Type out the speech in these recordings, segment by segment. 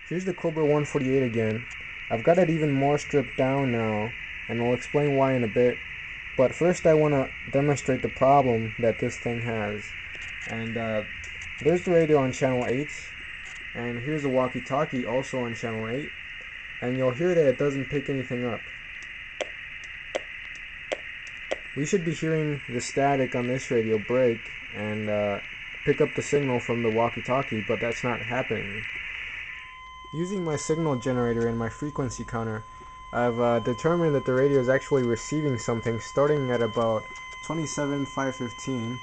Here's the Cobra 148 again. I've got it even more stripped down now, and I'll explain why in a bit. But first I want to demonstrate the problem that this thing has. And there's the radio on channel 8, and here's the walkie-talkie also on channel 8, and you'll hear that it doesn't pick anything up. We should be hearing the static on this radio break and pick up the signal from the walkie-talkie, but that's not happening. Using my signal generator and my frequency counter, I've determined that the radio is actually receiving something starting at about 27,515.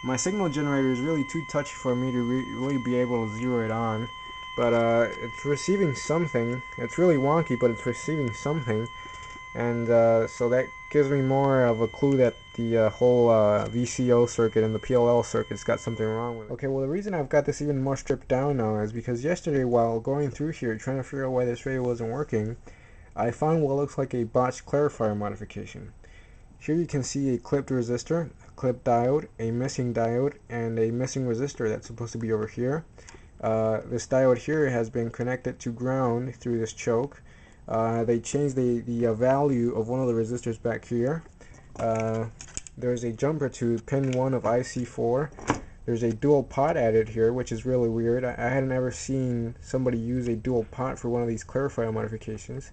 My signal generator is really too touchy for me to really be able to zero it on, but it's receiving something. It's really wonky, but it's receiving something, and so that gives me more of a clue that the whole VCO circuit and the PLL circuit's got something wrong with it. Okay, well, the reason I've got this even more stripped down now is because yesterday, while going through here trying to figure out why this radio wasn't working, I found what looks like a botched clarifier modification. Here you can see a clipped resistor, a clipped diode, a missing diode, and a missing resistor that's supposed to be over here. This diode here has been connected to ground through this choke. They changed the value of one of the resistors back here. There's a jumper to pin 1 of IC4. There's a dual pot added here, which is really weird. I hadn't ever seen somebody use a dual pot for one of these clarifier modifications.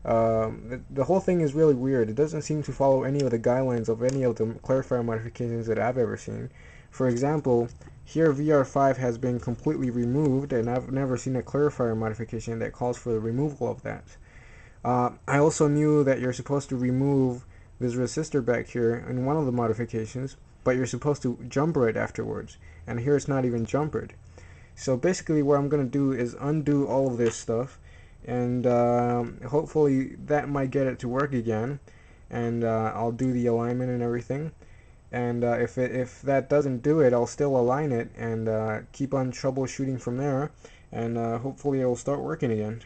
The whole thing is really weird. It doesn't seem to follow any of the guidelines of any of the clarifier modifications that I've ever seen. For example, here VR5 has been completely removed, and I've never seen a clarifier modification that calls for the removal of that. I also knew that you're supposed to remove this resistor back here in one of the modifications, but you're supposed to jumper it afterwards, and here it's not even jumpered. So basically what I'm going to do is undo all of this stuff, and hopefully that might get it to work again, and I'll do the alignment and everything, and if that doesn't do it, I'll still align it and keep on troubleshooting from there, and hopefully it'll start working again.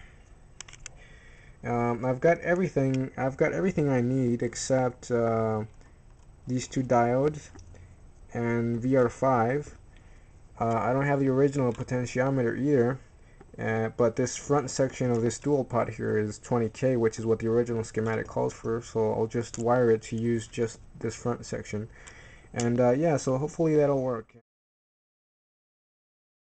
I've got everything I need except these 2 diodes and VR5. I don't have the original potentiometer either, but this front section of this dual pot here is 20K, which is what the original schematic calls for, so I'll just wire it to use just this front section. And yeah, so hopefully that'll work.